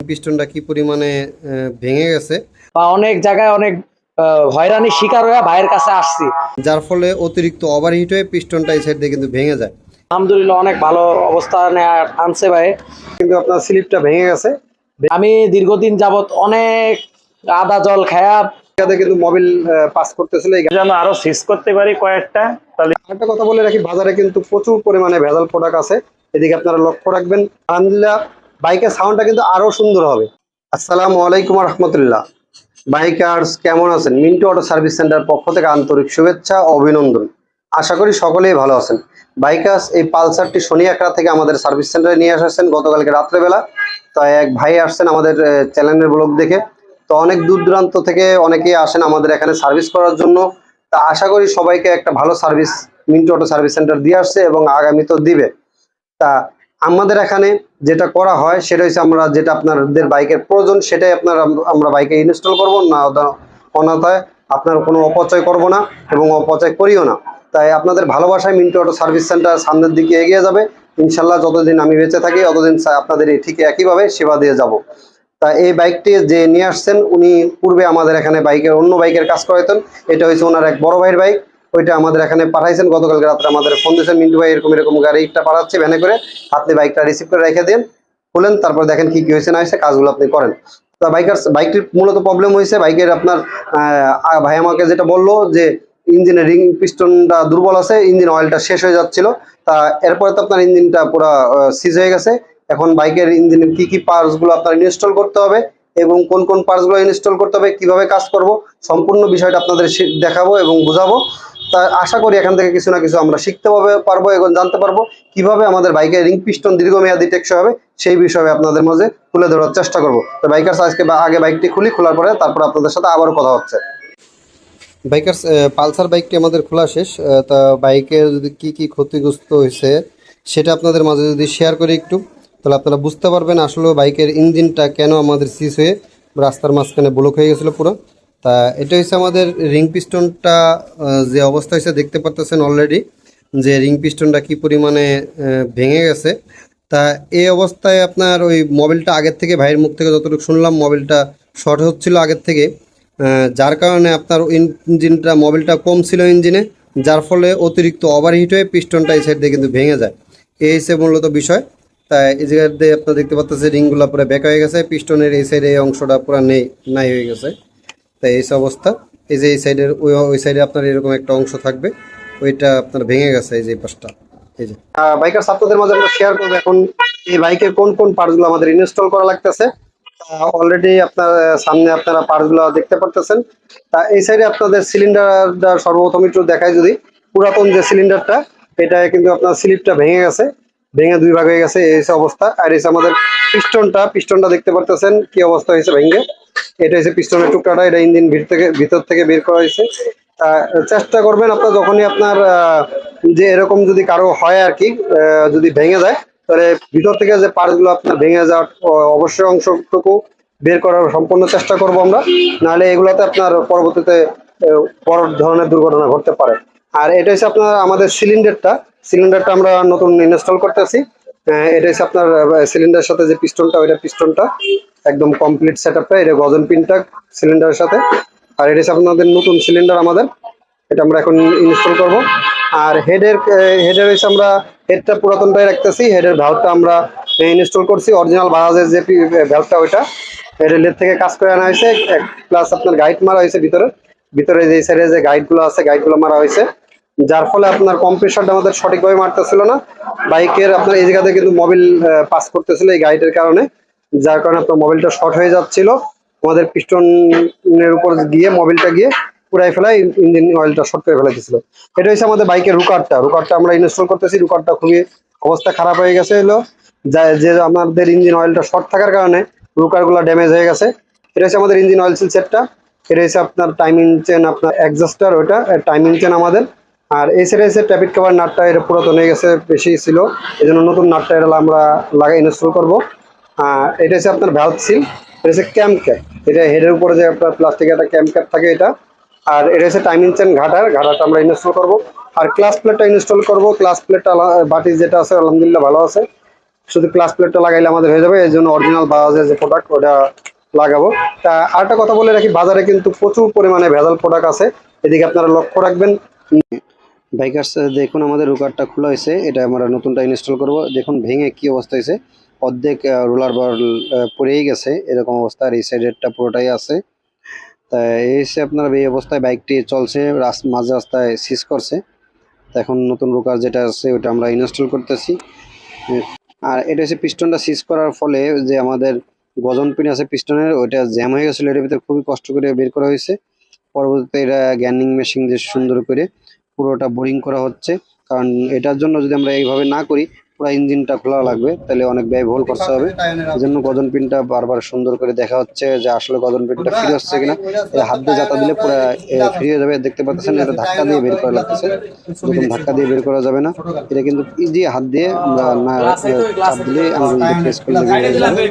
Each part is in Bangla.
পিস্টনটা কি পরিমাণে ভেঙে গেছে, বা অনেক জায়গায় অনেক হয়রানির শিকার হয়ে ভাইয়ের কাছে আসছি। যার ফলে অতিরিক্ত ওভারহিট হয়ে পিস্টনটা এই সাইড দিয়ে কিন্তু ভেঙে যায়। আলহামদুলিল্লাহ অনেক ভালো অবস্থানে আনছে ভাই। কিন্তু আপনার স্লিপটা ভেঙে গেছে। আমি দীর্ঘদিন যাবত অনেক আদা জল খায়া এটাতে কিন্তু মোবিল পাস করতেছিল। এই যেন আরো সিজ করতে পারি কয়েকটা। তাহলে একটা কথা বলে রাখি, বাজারে কিন্তু প্রচুর পরিমাণে ভেজাল প্রোডাক্ট আছে, এদিকে আপনারা লক্ষ্য রাখবেন। আলহামদুলিল্লাহ বাইকের সাউন্ডটা কিন্তু আরো সুন্দর হবে। আসসালামু আলাইকুম রহমতুল্লাহ। বাইকার্স কেমন আছেন? মিন্টু অটো সার্ভিস সেন্টার পক্ষ থেকে আন্তরিক শুভেচ্ছা ও অভিনন্দন। আশা করি সকলেই ভালো আছেন। বাইকার্স এই পালসারটি শনিয়াকড়া থেকে আমাদের সার্ভিস সেন্টারে নিয়ে আসছেন গতকালকে রাত্রেবেলা। তো এক ভাই আসছেন আমাদের চ্যানেলের ব্লগ দেখে। তো অনেক দূর দূরান্ত থেকে অনেকেই আসেন আমাদের এখানে সার্ভিস করার জন্য। তা আশা করি সবাইকে একটা ভালো service Mintu auto service centre দিয়ে আসছে এবং আগামীতেও দিবে। তা আমাদের এখানে যেটা করা হয় সেটা হচ্ছে, আমরা যেটা আপনাদের বাইকের প্রয়োজন সেটাই আমরা বাইকে ইনস্টল করব না, অন্যথায় আপনার কোনো অপচয় করব না এবং অপচয় করিও না। তাই আপনাদের ভালোবাসায় মিন্টু অটো সার্ভিস সেন্টার সামনের দিকে এগিয়ে যাবে ইনশাল্লাহ। যতদিন আমি বেঁচে থাকি ততদিন আপনাদের ঠিক একইভাবে সেবা দিয়ে যাব। তা এই বাইকটি যে নিয়ে আসছেন উনি পূর্বে আমাদের এখানে অন্য বাইকের কাজ করাইতেন। এটা হচ্ছে ওনার এক বড় ভাইয়ের বাইক, ওইটা আমাদের এখানে পাঠাইছেন। গতকালকে রাত্রে আমাদের ফোন দিয়েছেন, মিন্টু ভাই এরকম এরকম গাড়িটা পাঠাচ্ছে ভ্যানে করে, আপনি বাইকটা রিসিভ করে রেখে দিন, খুলেন, তারপর দেখেন কি কি হয়েছে না হয়েছে, কাজগুলো আপনি করেন। তা বাইকটির মূলত প্রবলেম হয়েছে বাইকের আপনার ভাই আমাকে যেটা বললো যে ইঞ্জিনের রিং পিস্টনটা দুর্বল আছে, ইঞ্জিন অয়েলটা শেষ হয়ে যাচ্ছিল। তা এরপরে তো আপনার ইঞ্জিনটা পুরো সিজ হয়ে গেছে। এখন বাইকের ইঞ্জিনের কি কি পার্টসগুলো আপনার ইনস্টল করতে হবে এবং কোন কোন পার্টসগুলো ইনস্টল করতে হবে, কিভাবে কাজ করব, সম্পূর্ণ বিষয়টা আপনাদের দেখাবো এবং বুঝাবো। তা আশা করি এখান থেকে কিছু না কিছু আমরা শিখতে পারবো এবং জানতে পারবো কিভাবে আমাদের বাইকের রিং পিস্টন দীর্ঘমেয়াদী টেকসই হবে, সেই বিষয়ে আপনাদের মাঝে তুলে ধরার চেষ্টা করবো। তো বাইকার্স আজকে আগে বাইকটি খোলার পরে তারপর আপনাদের সাথে আবারও কথা হচ্ছে। বাইকার্স পালসার বাইকটি আমাদের খোলা শেষ। তা বাইকের যদি কি কি ক্ষতিগ্রস্ত হয়েছে সেটা আপনাদের মাঝে যদি শেয়ার করি একটু, তাহলে আপনারা বুঝতে পারবেন আসলে বাইকের ইঞ্জিনটা কেন আমাদের সিজ হয়ে রাস্তার মাঝখানে ব্লক হয়ে গেছিলো পুরো। তা এটা হচ্ছে আমাদের রিং পিস্টনটা যে অবস্থা হয়েছে দেখতে পারতেছেন অলরেডি, যে রিং পিস্টনটা কি পরিমাণে ভেঙে গেছে। তা এই অবস্থায় আপনার ওই মোবিলটা আগের থেকে, ভাইয়ের মুখ থেকে যতটুকু শুনলাম, মোবিলটা শর্ট হচ্ছিল আগের থেকে, যার কারণে আপনার ইঞ্জিনটা মোবিলটা কম ছিল ইঞ্জিনে, যার ফলে অতিরিক্ত ওভারহিট হয়ে পিস্টনটা এই সাইড দিয়ে কিন্তু ভেঙে যায়। এই হচ্ছে মূলত বিষয়। তাই এই জায়গার দিয়ে আপনার দেখতে পাচ্ছেন রিংগুলো পুরো বেঁকা হয়ে গেছে, পিস্টনের এই সাইডে এই অংশটা পুরো নাই হয়ে গেছে। তাই এই অবস্থা। এই যে এই সাইডের ওই সাইডে আপনার এরকম একটা অংশ থাকবে, ওইটা আপনার ভেঙে গেছে এই যে পাশটা। এই যে বাইকার আপনাদের মাঝে আমরা শেয়ার করবো এখন এই বাইকের কোন কোন পার্টসগুলো আমাদের ইনস্টল করা লাগতেছে। অলরেডি আপনার সামনে আপনারা পার্টসগুলো দেখতে পারতেছেন। তা এই সাইডে আপনাদের সিলিন্ডারটা সর্বপ্রথম একটু দেখায়, যদি পুরাতন যে সিলিন্ডারটা, এটা কিন্তু আপনার স্লিপটা ভেঙে গেছে, ভেঙে দুই ভাগ হয়ে গেছে, এই অবস্থা। আর এই আমাদের পিস্টনটা দেখতে পারতেছেন কি অবস্থা হয়েছে ভেঙে। এটা হচ্ছে পিস্টনের টুকরাটা, এটা ইঞ্জিন ভিতর থেকে বের করা হয়েছে। চেষ্টা করবেন আপনার যখনই আপনার যে এরকম যদি কারো হয় আর কি, যদি ভেঙে যায়, তাহলে ভিতর থেকে যে পার্টসগুলো আপনার ভেঙে যাওয়ার অবশ্যই অংশটুকু বের করার সম্পূর্ণ চেষ্টা করব আমরা, নাহলে এগুলোতে আপনার পরবর্তীতে বড় ধরনের দুর্ঘটনা ঘটতে পারে। আর এটা হচ্ছে আপনার আমাদের সিলিন্ডারটা আমরা নতুন ইনস্টল করতেছি। এটা হচ্ছে আপনার সিলিন্ডারের সাথে যে পিস্টনটা একদম কমপ্লিট সেটআপটা, এটা গজন পিনটা সিলিন্ডারের সাথে। আর এটা হচ্ছে আপনাদের নতুন সিলিন্ডার আমাদের, এটা আমরা এখন ইনস্টল করব। আর হেডের হচ্ছে আমরা হেডটা পুরাতনটাই রাখতেছি, হেডের ভ্যালভটা আমরা ইনস্টল করছি অরিজিনাল বাজাজের যে ভ্যালভটা, ওইটা রেলের থেকে কাজ করে আনা হয়েছে। প্লাস আপনার গাইড মারা হয়েছে ভিতরে যে সাইডে যে গাইডগুলো আছে, গাইডগুলো মারা হয়েছে, যার ফলে আপনার কম্প্রেসারটা আমাদের সঠিকভাবে মারতেছিল না। বাইকের আপনার এই জায়গাতে কিন্তু মোবিল পাস করতেছিল এই গাইডের কারণে, যার কারণে আপনার মোবিলটা শর্ট হয়ে যাচ্ছিল। আমাদের পিস্টনের উপর গিয়ে মোবিলটা গিয়ে পুরাই ফেলায় ইঞ্জিন অয়েলটা শর্ট করে ফেলে দিয়েছিল। এটা হচ্ছে আমাদের বাইকের রুকারটা আমরা ইনস্টল করতেছি। রুকারটা খুবই অবস্থা খারাপ হয়ে গেছে, যে আমাদের ইঞ্জিন অয়েলটা শর্ট থাকার কারণে রুকারগুলো ড্যামেজ হয়ে গেছে। এটা হচ্ছে আমাদের ইঞ্জিন অয়েল সিল সেটটা। এটা হচ্ছে আপনার টাইমিং চেন, আপনার এক্সস্টার, ওইটা টাইমিং চেন আমাদের। আর এই সাইডে হচ্ছে ট্যাপিট কভার নাটটা, এটা পুরাতন হয়ে গেছে, বেশি ছিল, এই জন্য নতুন নাটটা এটা আমরা ইনস্টল করবো। এটা হচ্ছে আপনার ভ্যালভ সিল, এটা হচ্ছে ক্যাম্প ক্যাপ, এটা হেডের উপরে যে আপনার প্লাস্টিকের একটা ক্যাম্প ক্যাপ থাকে এটা। আর এটা হচ্ছে টাইমিং চেন ঘাটাটা আমরা ইনস্টল করব। আর ক্লাস প্লেটটা ইনস্টল করব। ক্লাস প্লেটটা বাটি যেটা আছে আলহামদুলিল্লাহ ভালো আছে। শুধু ক্লাস প্লেটটা লাগাইলে আমাদের হয়ে যাবে। এই জন্য অরিজিনাল বাজাজের যে প্রোডাক্ট ওটা লাগাবো। তা আরেকটা কথা বলে রাখি, বাজারে কিন্তু প্রচুর পরিমাণে ভেজাল প্রোডাক্ট আছে, এদিকে আপনারা লক্ষ্য রাখবেন। বাইকার্স দেখুন আমাদের রুকারটা খোলা হয়েছে, এটা আমরা নতুনটা ইনস্টল করব। দেখুন ভেঙে কি অবস্থা হয়েছে, অর্ধেক রোলার বার পড়েই গেছে এরকম অবস্থা, আর এই সাইডেরটা পুরোটাই আছে। তা এই হচ্ছে আপনার এই অবস্থায় বাইকটি চলছে, মাঝ রাস্তায় সিজ করছে। তা এখন নতুন রুকার যেটা আছে ওটা আমরা ইনস্টল করতেছি। আর এটা হচ্ছে পিস্টনটা সিজ করার ফলে যে আমাদের গজন পিন আছে পিস্টনের, ওইটা জ্যাম হয়ে গেছিলো, এটার ভিতরে খুবই কষ্ট করে বের করা হয়েছে। পরবর্তীতে এটা গ্যানিং মেশিন দিয়ে সুন্দর করে পুরোটা বোরিং করা হচ্ছে, কারণ এটার জন্য যদি আমরা এইভাবে না করি পুরো ইঞ্জিনটা খোলা লাগবে, তাহলে অনেক ব্যয়বহুল খরচা হবে। এই জন্য গজন পিনটা বারবার সুন্দর করে দেখা হচ্ছে যে আসলে গজন পিনটা ফ্রি হচ্ছে কিনা। হাত দিয়ে যাতা দিলে পুরো ফ্রি হয়ে যাবে। দেখতে পাচ্ছেন এটা ধাক্কা দিয়ে বের করা লাগতেছে, এরকম ধাক্কা দিয়ে বের করা যাবে না, এটা কিন্তু ইজি হাত দিয়ে আমরা না চাপ দিলে আঙুল দিয়ে প্রেস করলে বের হয়ে যাবে।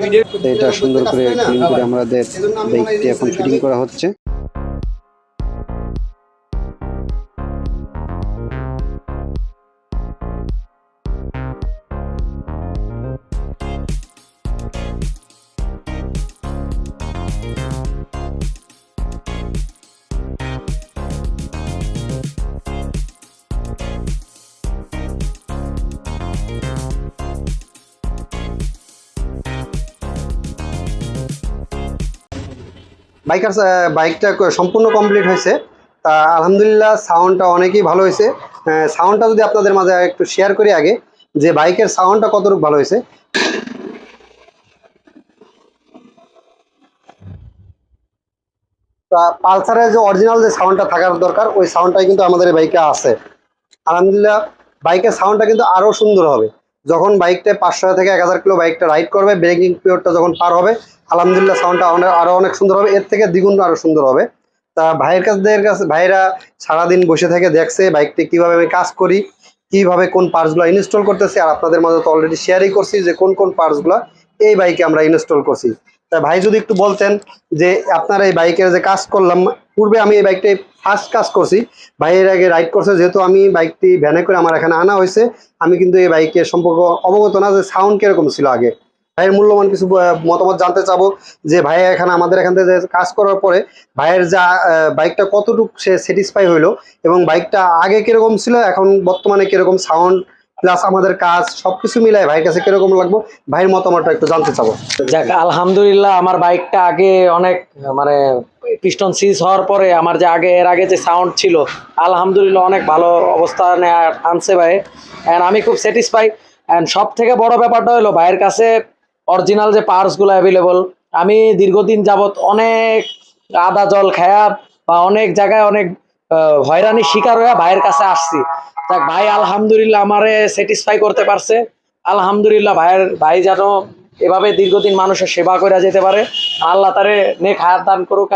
তো এটা সুন্দর করে ক্লিন করে আমাদের বাইকটি এখন ফিটিং করা হচ্ছে। বাইকটা সম্পূর্ণ কমপ্লিট হয়েছে। তা আলহামদুলিল্লাহ সাউন্ডটা অনেকই ভালো হয়েছে। সাউন্ডটা যদি আপনাদের মাঝে একটু শেয়ার করি আগে, যে বাইকের সাউন্ডটা কতটুকু ভালো হয়েছে। তা পালসারের যে অরিজিনাল যে সাউন্ডটা থাকার দরকার ওই সাউন্ডটাই কিন্তু আমাদের এই বাইকে আছে। আলহামদুলিল্লাহ বাইকের সাউন্ডটা কিন্তু আরো সুন্দর হবে যখন বাইকটা 500 থেকে 1000 কিলো বাইকটা রাইড করবে, ব্রেকিং পিরিয়ডটা যখন পার হবে আলহামদুলিল্লাহ সাউন্ডটা আরো অনেক সুন্দর হবে, এর থেকে দ্বিগুণ আরো সুন্দর হবে। তা ভাইরা সারাদিন বসে থেকে দেখছে বাইকটি কিভাবে আমি কাজ করি, কিভাবে কোন পার্টসগুলো ইনস্টল করতেছি, আর আপনাদের মাঝে তো অলরেডি শেয়ারই করছি যে কোন কোন পার্টসগুলো এই বাইকে আমরা ইনস্টল করছি। তা ভাই যদি একটু বলতেন যে আপনার এই বাইকের যে কাজ করলাম, পূর্বে আমি এই বাইকটাই ফার্স্ট কাজ করছি, ভাইয়ের আগে রাইড করছে, যেহেতু আমি বাইকটি ভ্যানে করে আমার এখানে আনা হয়েছে, আমি কিন্তু এই বাইকের সম্পর্কে অবগত না যে সাউন্ড কিরকম ছিল আগে। ভাইয়ের মূল্যবান কিছু মতামত জানতে চাবো যে ভাই এখানে আমাদের এখান থেকে কাজ করার পরে ভাইয়ের যা বাইকটা কতটুকু সে স্যাটিসফাই হইলো, এবং বাইকটা আগে কিরকম ছিল এখন বর্তমানে কিরকম সাউন্ড প্লাস আমাদের কাজ সবকিছু মিলাই ভাইয়ের কাছে কিরকম লাগবো, ভাইয়ের মতামতটা একটু জানতে চাবো। যাক আলহামদুলিল্লাহ, আমার বাইকটা আগে অনেক মানে পিস্টন সিজ হওয়ার পরে আমার যে এর আগে যে সাউন্ড ছিল আলহামদুলিল্লাহ অনেক ভালো অবস্থানে আনছে ভাই, অ্যান্ড আমি খুব স্যাটিসফাই। অ্যান্ড সব থেকে বড় ব্যাপারটা হলো ভাইয়ের কাছে অরিজিনাল যে পার্টসগুলো অ্যাভেলেবল। আমি দীর্ঘদিন যাবৎ অনেক আদা জল খায়া বা অনেক জায়গায় অনেক হয়রানির শিকার হয়ে ভাইয়ের কাছে আসছি। যাক ভাই আলহামদুলিল্লাহ আমারে স্যাটিসফাই করতে পারছে। আলহামদুলিল্লাহ ভাই যেন এভাবে দীর্ঘদিন মানুষের সেবা করে যেতে পারে, আল্লাহ তারে নেক হায়াত দান করুক,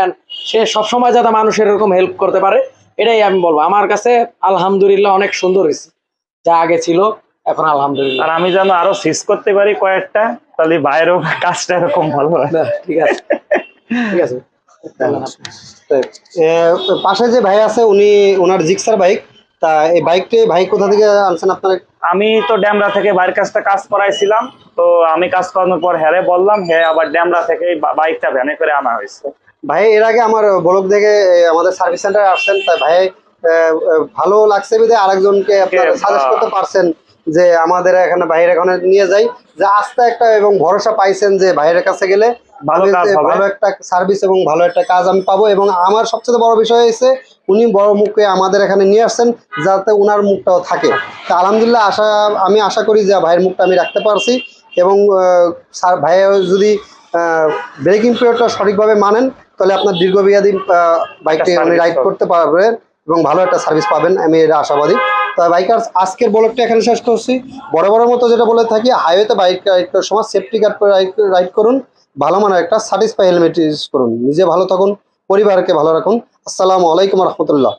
সে সবসময় যাতে মানুষের এরকম হেল্প করতে পারে, এটাই আমি বলবো। আমার কাছে আলহামদুলিল্লাহ অনেক সুন্দর হয়েছে যা আগে ছিল এখন আলহামদুলিল্লাহ। আর আমি যেন আরো সিজ করতে পারি কয়েকটা, তাহলে বাইরেও কাজটা এরকম ভালো হয়। ঠিক আছে, ঠিক আছে। পাশে যে ভাই আছে উনি ওনার জিক্সার বাইক, তা এই বাইকটি ভাই কোথা থেকে আনছেন আপনার? আমি তো ড্যামরা থেকে বাইরের কাছটা কাজ করাইছিলাম, তো আমি কাজ করানোর পর হ্যারে বললাম, হ্যাঁ আবার ড্যামরা থেকে বাইকটা ভ্যানে করে আনা হয়েছে। ভাই এর আগে আমার ব্লগ দেখে আমাদের সার্ভিস সেন্টারে আসছেন, তাই ভাই ভালো লাগছে বিধে আরেকজনকে আপনারা সাজেস্ট করতে পারছেন যে আমাদের এখানে বাইরে এখানে নিয়ে যাই, যে আস্থা একটা এবং ভরসা পাইছেন যে বাইরের কাছে গেলে ভালো একটা সার্ভিস এবং ভালো একটা কাজ আমি পাবো। এবং আমার সবচেয়ে বড় বিষয় হয়েছে উনি বড় মুখে আমাদের এখানে নিয়ে আসছেন যাতে উনার মুখটাও থাকে। তা আলহামদুলিল্লাহ আমি আশা করি যে ভাইয়ের মুখটা আমি রাখতে পারছি, এবং ভাইয়া যদি ব্রেকিং পিরিয়ডটা সঠিকভাবে মানেন তাহলে আপনার দীর্ঘমেয়াদী বাইকটি আপনি রাইড করতে পারবেন এবং ভালো একটা সার্ভিস পাবেন, আমি এটা আশাবাদী। তা বাইকার্স আজকের ব্লগটা এখানে শেষ করছি। বড় মতো যেটা বলে থাকি, হাইওয়েতে বাইক রাইড করার সময় সেফটি গার্ড পরে রাইড করুন, ভালো মানের একটা সাটিসফাই হেলমেট ইউজ করুন, নিজে ভালো থাকুন, পরিবারকে ভালো রাখুন। আসসালামু আলাইকুম রহমতুল্লাহ।